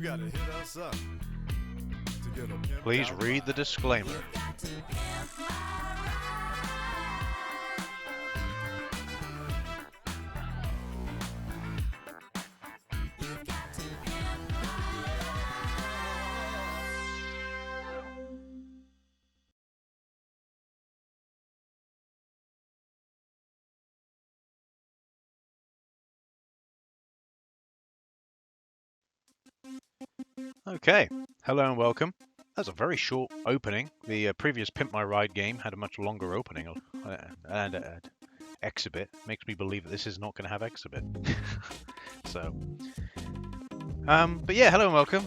You gotta hit us up to get a pimped Please out read the ride. disclaimer. Okay, hello and welcome. That's a very short opening. The previous Pimp My Ride game had a much longer opening and exhibit. Makes me believe that this is not going to have exhibit. So, but yeah, hello and welcome.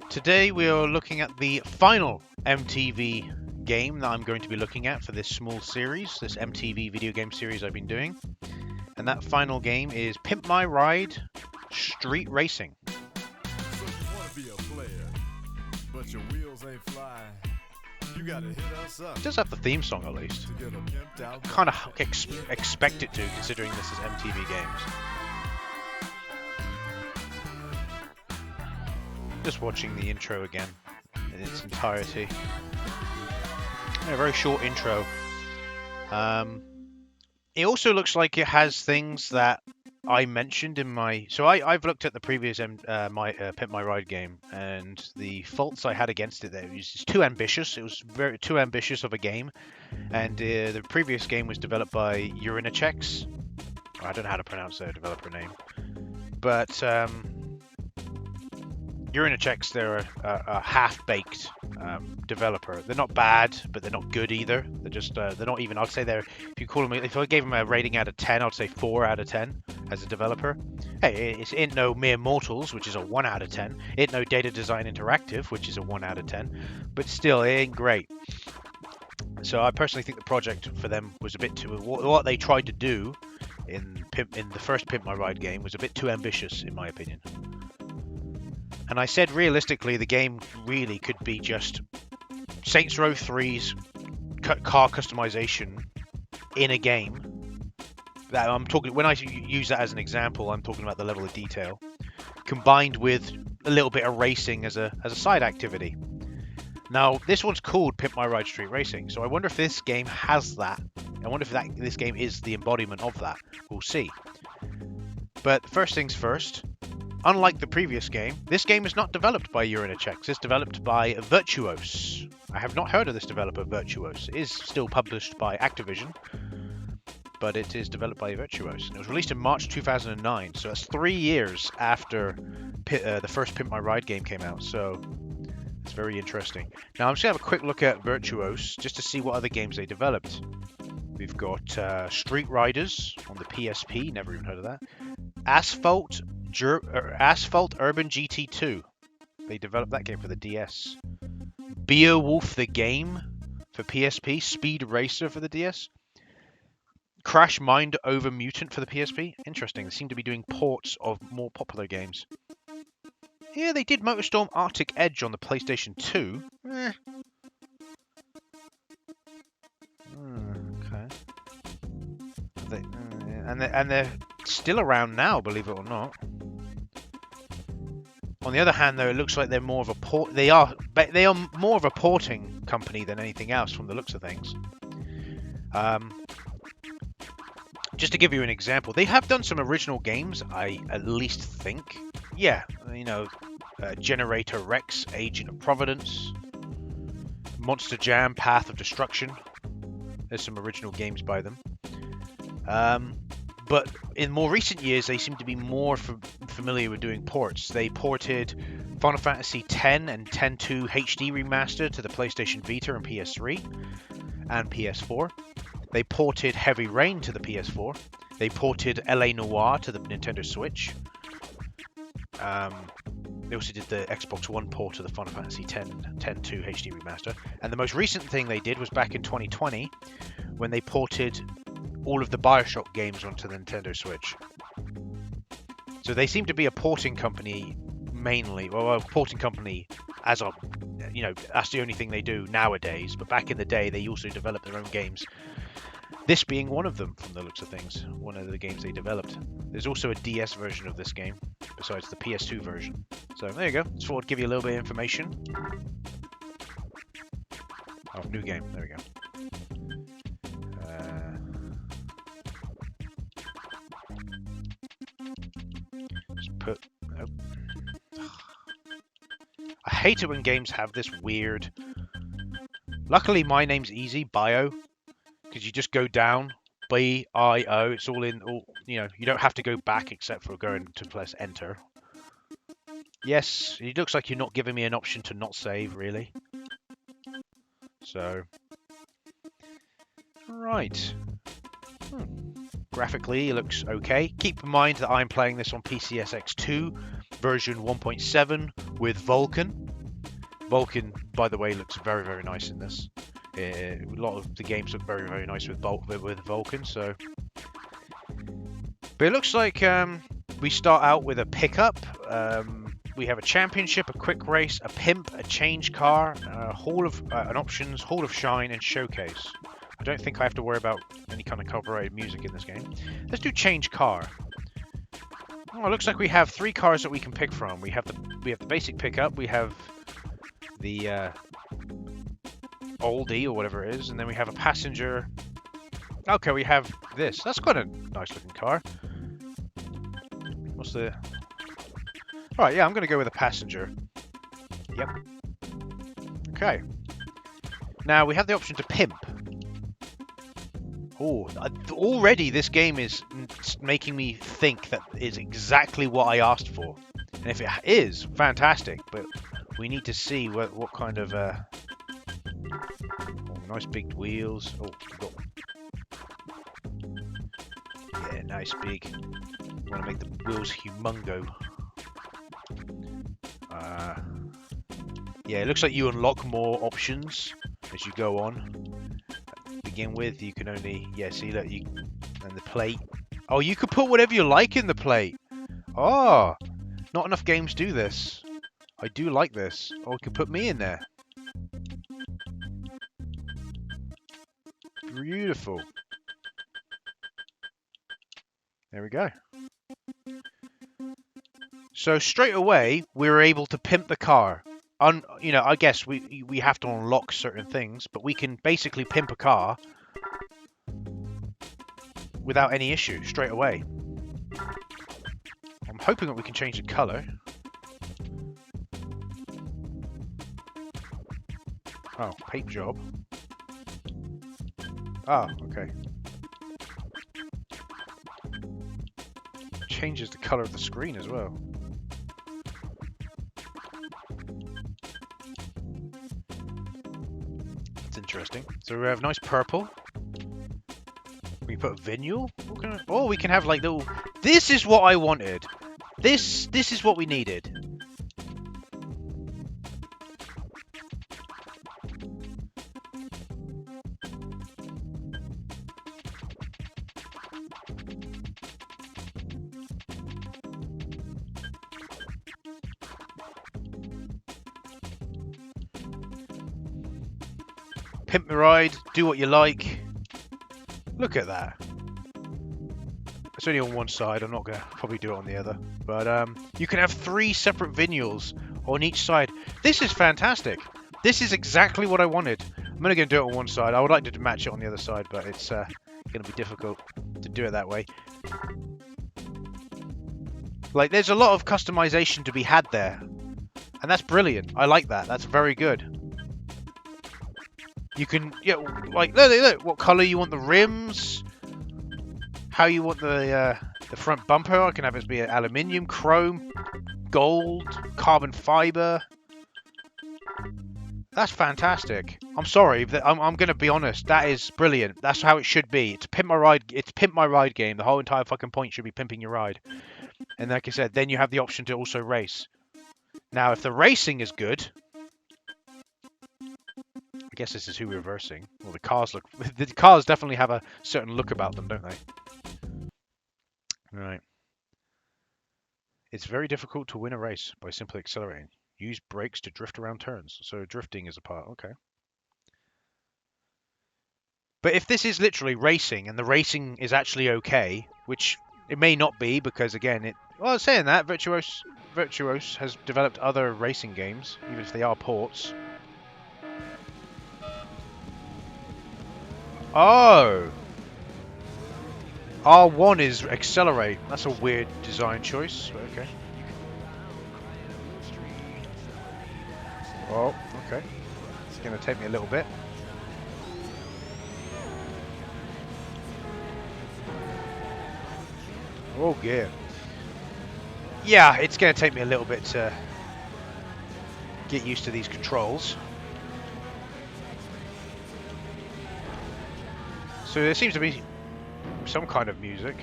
Today we are looking at the final MTV game that I'm going to be looking at for this small series, this MTV video game series I've been doing. And that final game is Pimp My Ride Street Racing. So you wanna be a player, but your wheels ain't fly. You gotta hit us up It does have the theme song at least. to get a pimped out Kind of ride. expect it to, considering this is MTV Games. Just watching the intro again in its entirety. A very short intro. It also looks like it has things that I mentioned in my. So I've looked at the previous Pimp My Ride game, and the faults I had against it there was it's too ambitious. It was very too ambitious of a game, and the previous game was developed by Urinachex. I don't know how to pronounce their developer name, but Urinachex, they're a half-baked developer. They're not bad, but they're not good either. They're just they're not even. I'd say they're. If you call them, if I gave them a rating out of 10, I'd say 4 out of 10 as a developer. Hey, it ain't no Mere Mortals, which is a 1 out of 10. It ain't no Data Design Interactive, which is a 1 out of 10. But still, it ain't great. So I personally think the project for them was a bit too. What they tried to do in the first Pimp My Ride game was a bit too ambitious, in my opinion. And I said realistically, the game really could be just Saints Row 3's car customization in a game. That I'm talking when I use that as an example, I'm talking about the level of detail combined with a little bit of racing as a side activity. Now, this one's called Pimp My Ride Street Racing, so I wonder if this game has that. I wonder if this game is the embodiment of that. We'll see. But first things first. Unlike the previous game, this game is not developed by Urinachex. It's developed by Virtuos. I have not heard of this developer, Virtuos. It is still published by Activision, but it is developed by Virtuos. And it was released in March 2009, so that's 3 years after the first Pimp My Ride game came out. So it's very interesting. Now I'm just going to have a quick look at Virtuos just to see what other games they developed. We've got Street Riders on the PSP, never even heard of that. Asphalt Urban GT2. They developed that game for the DS. Beowulf the Game for PSP. Speed Racer for the DS. Crash Mind Over Mutant for the PSP. Interesting. They seem to be doing ports of more popular games. Yeah, they did MotorStorm Arctic Edge on the PlayStation 2. Okay. And they're still around now, believe it or not. On the other hand, though, it looks like they're more of a port. They are more of a porting company than anything else, from the looks of things. Just to give you an example, they have done some original games. I at least think, yeah, Generator Rex, Agent of Providence, Monster Jam, Path of Destruction. There's some original games by them. But in more recent years, they seem to be more familiar with doing ports. They ported Final Fantasy X and X-2 HD Remaster to the PlayStation Vita and PS3 and PS4. They ported Heavy Rain to the PS4. They ported LA Noire to the Nintendo Switch. They also did the Xbox One port of the Final Fantasy X 2 HD Remaster. And the most recent thing they did was back in 2020 when they ported all of the BioShock games onto the Nintendo Switch. So they seem to be a porting company mainly. Well, a porting company as a, that's the only thing they do nowadays. But back in the day, they also developed their own games. This being one of them, from the looks of things, one of the games they developed. There's also a DS version of this game, besides the PS2 version. So there you go. Just thought I'd give you a little bit of information. Oh, new game. There we go. Just put. Nope. I hate it when games have this weird. Luckily, my name's easy, Bio, because you just go down. B-I-O. It's all in. All you know. You don't have to go back except for going to press enter. Yes, it looks like you're not giving me an option to not save, really. So, right. Graphically, it looks okay. Keep in mind that I'm playing this on PCSX2 version 1.7 with Vulkan. Vulkan, by the way, looks very, very nice in this. A lot of the games look very, very nice with Vulkan. So, but it looks like we start out with a pickup. We have a championship, a quick race, a pimp, a change car, an options, hall of shine, and showcase. I don't think I have to worry about any kind of copyrighted music in this game. Let's do change car. Oh, it looks like we have 3 cars that we can pick from. We have the basic pickup. We have the oldie or whatever it is, and then we have a passenger. Okay, we have this. That's quite a nice looking car. What's the? All right, yeah, I'm going to go with a passenger. Yep. Okay. Now we have the option to pimp. Oh, already this game is making me think that is exactly what I asked for. And if it is, fantastic. But we need to see what kind of nice big wheels. Oh, got... yeah, nice big. Want to make the wheels humongo. Yeah, it looks like you unlock more options as you go on. Begin with, you can only see that you and the plate. Oh, you could put whatever you like in the plate. Oh, not enough games do this. I do like this. Oh, you could put me in there. Beautiful. There we go. So straight away, we were able to pimp the car. I guess we have to unlock certain things, but we can basically pimp a car without any issue straight away. I'm hoping that we can change the color. Oh, paint job. Ah, okay. Changes the color of the screen as well. Interesting. So we have nice purple. We put vinyl. Oh, we can have like little. This is what I wanted. This is what we needed. Pimp the ride, do what you like. Look at that. It's only on one side, I'm not going to probably do it on the other. But you can have 3 separate vinyls on each side. This is fantastic. This is exactly what I wanted. I'm only going to do it on one side. I would like to match it on the other side, but it's going to be difficult to do it that way. Like, there's a lot of customization to be had there. And that's brilliant. I like that. That's very good. You can, like, look, what color you want the rims, how you want the front bumper. I can have it be aluminium, chrome, gold, carbon fiber. That's fantastic. I'm sorry, I'm going to be honest. That is brilliant. That's how it should be. It's Pimp My Ride. It's Pimp My Ride game. The whole entire fucking point should be pimping your ride. And like I said, then you have the option to also race. Now, if the racing is good. I guess this is who we're versing. Well, the cars definitely have a certain look about them, don't they? Right. It's very difficult to win a race by simply accelerating. Use brakes to drift around turns. So drifting is a part. Okay. But if this is literally racing, and the racing is actually okay, which it may not be, because again, well, saying that, Virtuos has developed other racing games, even if they are ports. Oh! R1 is accelerate. That's a weird design choice, but okay. Oh, okay. It's going to take me a little bit. Oh, yeah. Yeah, it's going to take me a little bit to get used to these controls. So there seems to be some kind of music.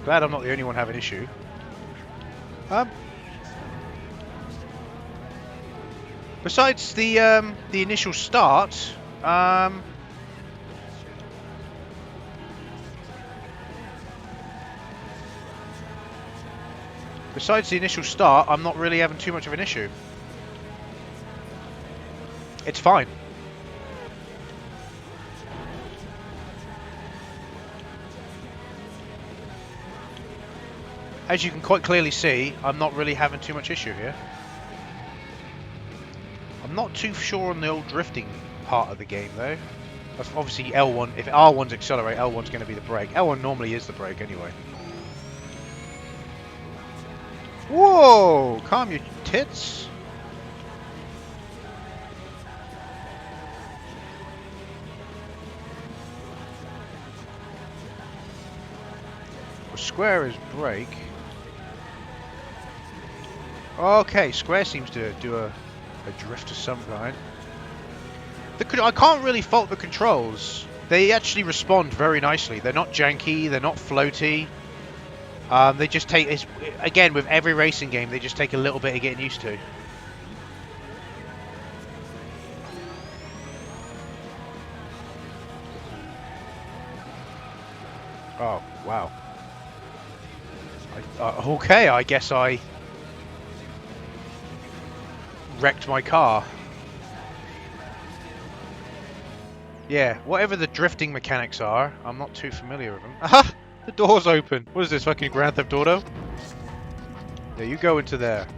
Glad I'm not the only one having issue. Besides the initial start, I'm not really having too much of an issue. It's fine. As you can quite clearly see, I'm not really having too much issue here. I'm not too sure on the old drifting part of the game though. Obviously L1, if R1's accelerate, L1's going to be the brake. L1 normally is the brake anyway. Whoa! Calm your tits. Well, square is brake. Okay, square seems to do a drift of some kind. I can't really fault the controls. They actually respond very nicely. They're not janky, they're not floaty. They just take, again, with every racing game, they just take a little bit of getting used to. Oh, wow. Okay, I guess I wrecked my car. Yeah, whatever the drifting mechanics are, I'm not too familiar with them. Aha! The door's open. What is this, fucking Grand Theft Auto? Yeah, you go into there.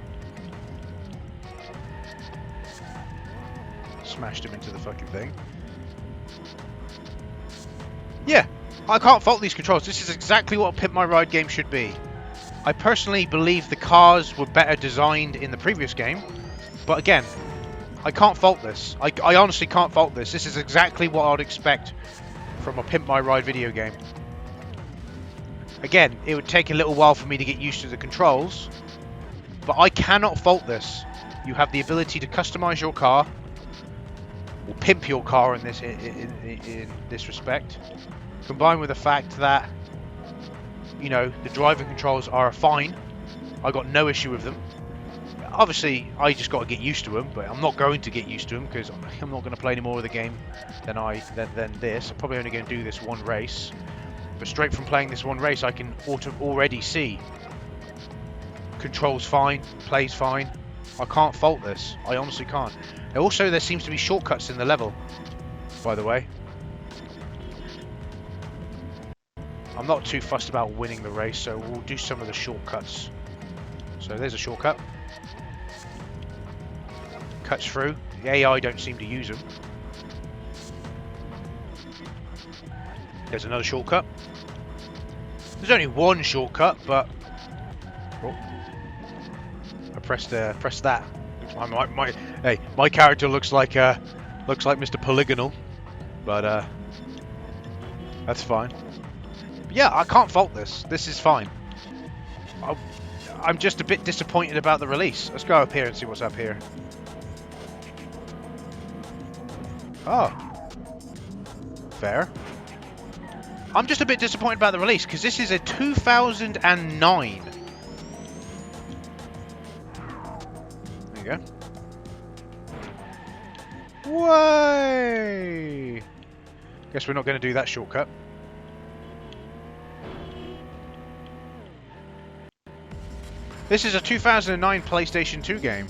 Smashed him into the fucking thing. Yeah, I can't fault these controls. This is exactly what a Pimp My Ride game should be. I personally believe the cars were better designed in the previous game. But again, I can't fault this. I honestly can't fault this. This is exactly what I'd expect from a Pimp My Ride video game. Again, it would take a little while for me to get used to the controls, but I cannot fault this. You have the ability to customize your car, or pimp your car in this respect, combined with the fact that, you know, the driving controls are fine. I got no issue with them. Obviously, I just got to get used to them, but I'm not going to get used to them because I'm not going to play any more of the game than this. I'm probably only going to do this one race. But straight from playing this one race, I can already see controls fine, plays fine. I can't fault this. I honestly can't. And also, there seems to be shortcuts in the level, by the way. I'm not too fussed about winning the race, so we'll do some of the shortcuts. So there's a shortcut. Cuts through. The AI don't seem to use them. There's another shortcut. There's only one shortcut, but oh, I pressed that. Hey, my character looks like Mr. Polygonal, but that's fine. But yeah, I can't fault this. This is fine. I'm just a bit disappointed about the release. Let's go up here and see what's up here. Oh, fair. I'm just a bit disappointed about the release because this is a 2009. There you go. Way. Guess we're not going to do that shortcut. This is a 2009 PlayStation 2 game.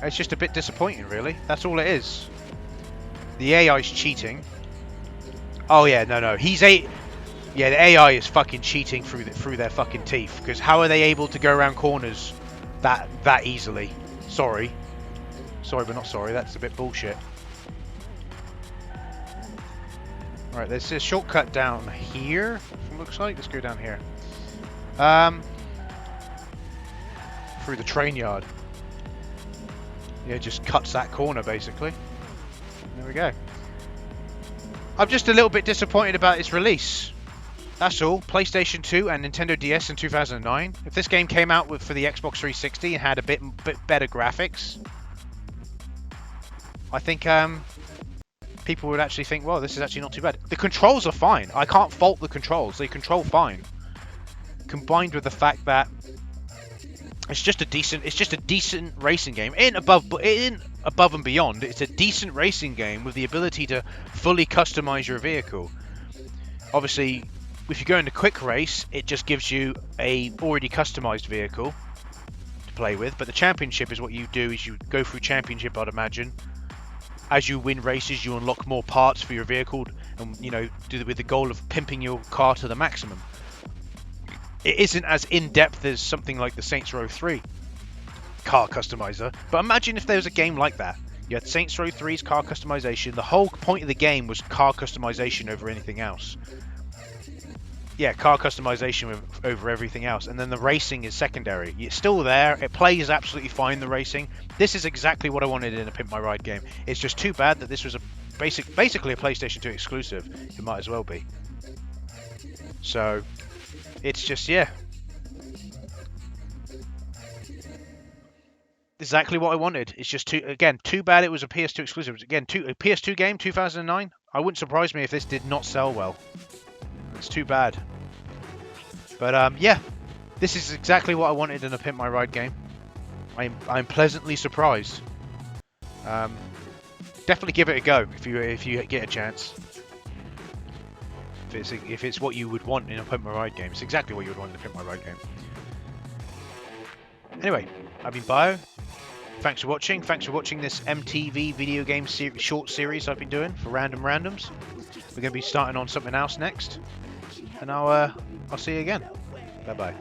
It's just a bit disappointing, really. That's all it is. The AI's cheating. Oh yeah, no. Yeah, the AI is fucking cheating through their fucking teeth. Because how are they able to go around corners that easily? Sorry, but not sorry. That's a bit bullshit. Right, there's a shortcut down here. It looks like. Let's go down here. Through the train yard. Yeah, it just cuts that corner basically. There we go. I'm just a little bit disappointed about its release. That's all. PlayStation 2 and Nintendo DS in 2009. If this game came out for the Xbox 360 and had a bit better graphics, I think people would actually think, well, this is actually not too bad. The controls are fine. I can't fault the controls. They control fine. Combined with the fact that it's just a decent racing game. In above and beyond, it's a decent racing game with the ability to fully customize your vehicle. Obviously, if you go into quick race, it just gives you a already customized vehicle to play with. But the championship is what you do, is you go through championship, I'd imagine. As you win races, you unlock more parts for your vehicle, and do it with the goal of pimping your car to the maximum. It isn't as in-depth as something like the Saints Row 3 car customizer, but imagine if there was a game like that. You had Saints Row 3's car customization. The whole point of the game was car customization over anything else. Yeah, car customization over everything else, and then the racing is secondary. It's still there. It plays absolutely fine, the racing. This is exactly what I wanted in a Pimp My Ride game. It's just too bad that this was basically a PlayStation 2 exclusive. It might as well be. So it's just, yeah, exactly what I wanted. It's just too bad it was a PS2 exclusive. Again, a PS2 game, 2009. I wouldn't surprise me if this did not sell well. It's too bad. But yeah, this is exactly what I wanted in a Pimp My Ride game. I'm pleasantly surprised. Definitely give it a go if you get a chance. If it's what you would want in a Pimp My Ride game, it's exactly what you would want in a Pimp My Ride game. Anyway, I've been Bio. Thanks for watching. Thanks for watching this MTV video game short series I've been doing for Random Randoms. We're going to be starting on something else next, and I'll see you again. Bye bye.